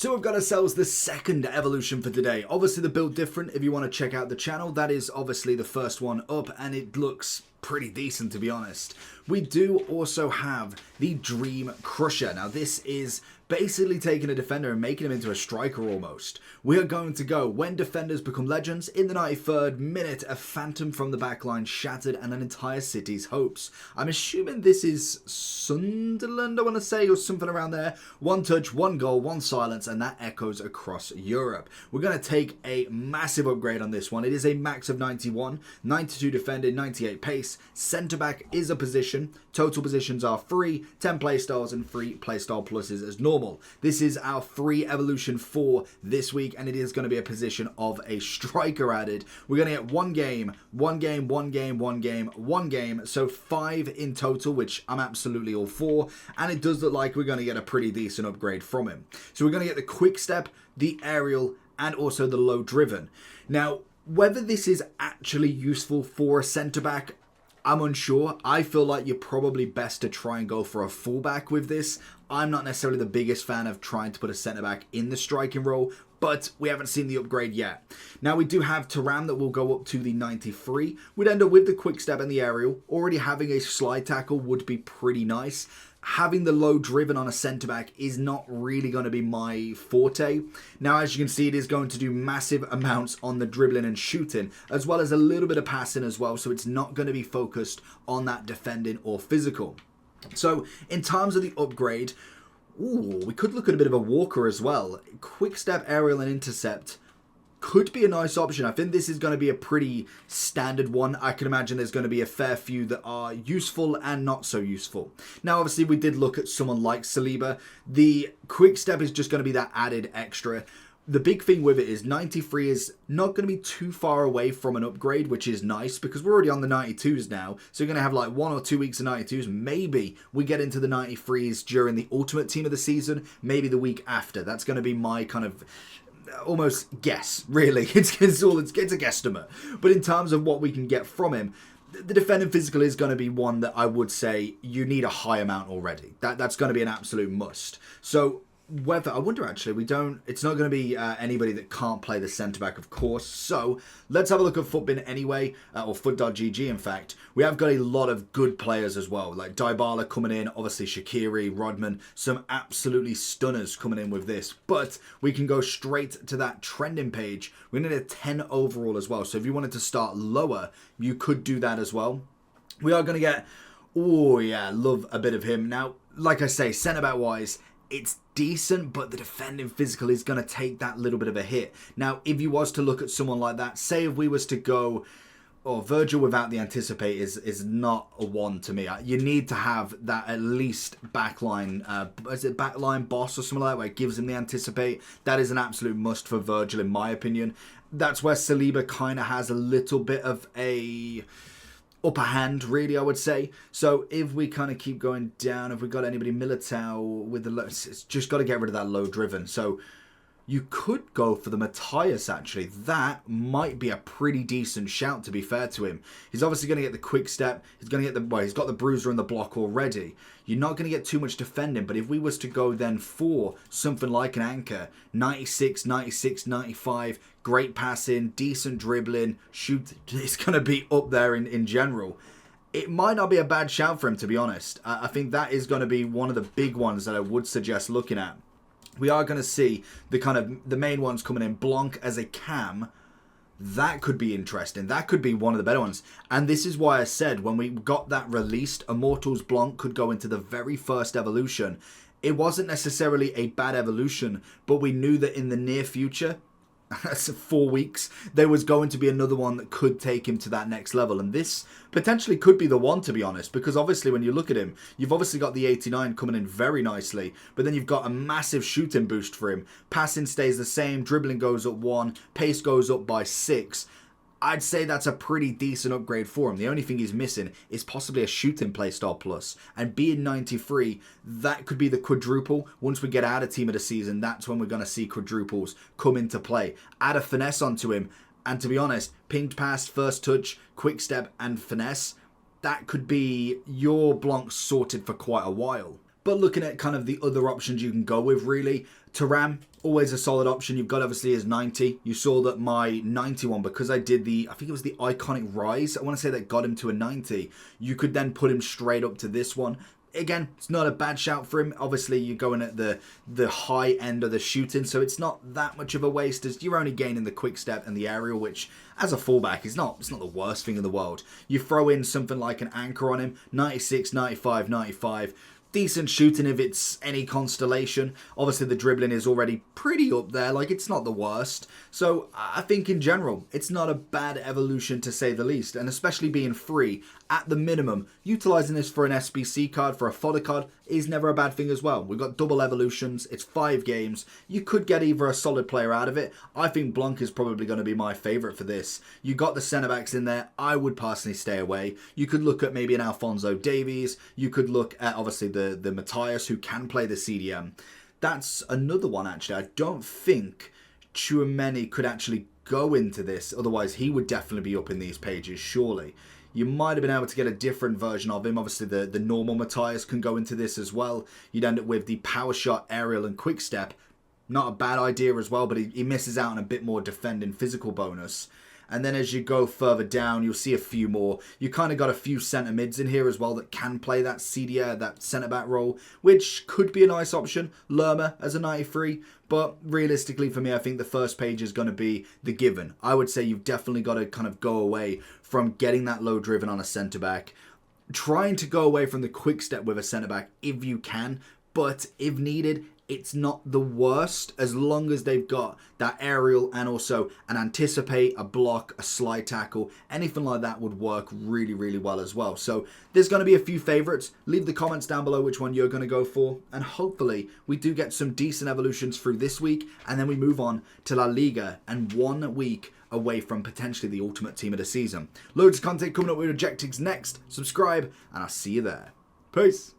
So we've got ourselves the second evolution for today. Obviously the build different if you want to check out the channel. That is obviously the first one up and it looks pretty decent to be honest. We do also have the Dream Crusher. Now this is basically taking a defender and making him into a striker almost. We are going to go when defenders become legends. In the 93rd minute, a phantom from the backline shattered and an entire city's hopes. I'm assuming this is Sunderland, I want to say, or something around there. One touch, one goal, one silence, and that echoes across Europe. We're going to take a massive upgrade on this one. It is a max of 91, 92 defending, 98 pace. Centre back is a position. Total positions are 3, 10 playstyles and 3 playstyle pluses as normal. This is our 3 evolution for this week and it is going to be a position of a striker added. We're going to get one game, one game, one game, one game, one game. So 5 in total, which I'm absolutely all for. And it does look like we're going to get a pretty decent upgrade from him. So we're going to get the quick step, the aerial and also the low driven. Now, whether this is actually useful for a centre back, I'm unsure. I feel like you're probably best to try and go for a fullback with this. I'm not necessarily the biggest fan of trying to put a centre-back in the striking role, but we haven't seen the upgrade yet. Now we do have Thuram that will go up to the 93. We'd end up with the quick step and the aerial. Already having a slide tackle would be pretty nice. Having the low driven on a centre-back is not really going to be my forte. Now, as you can see, it is going to do massive amounts on the dribbling and shooting, as well as a little bit of passing as well, so it's not going to be focused on that defending or physical. So, in terms of the upgrade, we could look at a bit of a walker as well. Quick step, aerial, and intercept could be a nice option. I think this is going to be a pretty standard one. I can imagine there's going to be a fair few that are useful and not so useful. Now, obviously, we did look at someone like Saliba. The quick step is just going to be that added extra. The big thing with it is 93 is not going to be too far away from an upgrade, which is nice because we're already on the 92s now. So you're going to have like 1 or 2 weeks of 92s. Maybe we get into the 93s during the ultimate team of the season, maybe the week after. That's going to be my kind of almost guess, really. It's a guesstimate. But in terms of what we can get from him, the defending physical is going to be one that I would say you need a high amount already. That's going to be an absolute must. So whether, I wonder actually, it's not going to be anybody that can't play the centre-back, of course. So let's have a look at Footbin anyway, or Foot.gg in fact. We have got a lot of good players as well, like Dybala coming in, obviously Shaqiri, Rodman, some absolutely stunners coming in with this. But we can go straight to that trending page. We're going to need a 10 overall as well. So if you wanted to start lower, you could do that as well. We are going to get, oh yeah, love a bit of him. Now, like I say, centre-back wise, it's decent, but the defending physical is going to take that little bit of a hit. Now, if you was to look at someone like that, say if we was to go, Virgil without the anticipate is not a 1 to me. You need to have that at least backline, is it backline boss or something like that, where it gives him the anticipate. That is an absolute must for Virgil, in my opinion. That's where Saliba kind of has a little bit of a upper hand, really, I would say. So if we kind of keep going down, if we got anybody Militao with the low, it's just got to get rid of that low driven. So you could go for the Matthias, actually. That might be a pretty decent shout, to be fair to him. He's obviously going to get the quick step. He's going to get he's got the bruiser and the block already. You're not going to get too much defending, but if we was to go then for something like an anchor, 96, 96, 95, great passing, decent dribbling, shoot, it's going to be up there in general. It might not be a bad shout for him, to be honest. I think that is going to be one of the big ones that I would suggest looking at. We are going to see the main ones coming in. Blanc as a cam, that could be interesting. That could be one of the better ones. And this is why I said when we got that released, Immortals Blanc could go into the very first evolution. It wasn't necessarily a bad evolution, but we knew that in the near future, 4 weeks, there was going to be another one that could take him to that next level. And this potentially could be the one, to be honest, because obviously when you look at him, you've obviously got the 89 coming in very nicely, but then you've got a massive shooting boost for him. Passing stays the same, dribbling goes up 1, pace goes up by 6. I'd say that's a pretty decent upgrade for him. The only thing he's missing is possibly a shooting playstyle plus. And being 93, that could be the quadruple. Once we get out of team of the season, that's when we're going to see quadruples come into play. Add a finesse onto him. And to be honest, pinged pass, first touch, quick step, and finesse, that could be your Blanc sorted for quite a while. But looking at kind of the other options you can go with, really, Thuram, always a solid option. You've got obviously his 90. You saw that my 91, because I did I think it was the iconic rise, I want to say that got him to a 90. You could then put him straight up to this one. Again, it's not a bad shout for him. Obviously, you're going at the high end of the shooting, so it's not that much of a waste, as you're only gaining the quick step and the aerial, which, as a fullback, it's not the worst thing in the world. You throw in something like an anchor on him, 96, 95, 95. Decent shooting if it's any constellation. Obviously, the dribbling is already pretty up there. Like, it's not the worst. So, I think in general, it's not a bad evolution to say the least. And especially being free, at the minimum, utilising this for an SBC card, for a fodder card, is never a bad thing as well. We've got double evolutions. It's 5 games. You could get either a solid player out of it. I think Blanc is probably going to be my favourite for this. You got the centre-backs in there. I would personally stay away. You could look at maybe an Alphonso Davies. You could look at, obviously, the Matthias, who can play the CDM. That's another one, actually. I don't think Tchouameni could actually go into this. Otherwise, he would definitely be up in these pages, surely. You might have been able to get a different version of him. Obviously, the normal Matthias can go into this as well. You'd end up with the power shot, aerial, and quick step. Not a bad idea as well, but he misses out on a bit more defending physical bonus. And then as you go further down, you'll see a few more. You kind of got a few centre mids in here as well that can play that CDM, that centre back role, which could be a nice option. Lerma as a 93. But realistically for me, I think the first page is going to be the given. I would say you've definitely got to kind of go away from getting that low driven on a centre back. Trying to go away from the quick step with a centre back if you can. But if needed, it's not the worst as long as they've got that aerial and also an anticipate, a block, a slide tackle. Anything like that would work really, really well as well. So there's going to be a few favourites. Leave the comments down below which one you're going to go for. And hopefully we do get some decent evolutions through this week. And then we move on to La Liga and 1 week away from potentially the ultimate team of the season. Loads of content coming up with objectives next. Subscribe and I'll see you there. Peace.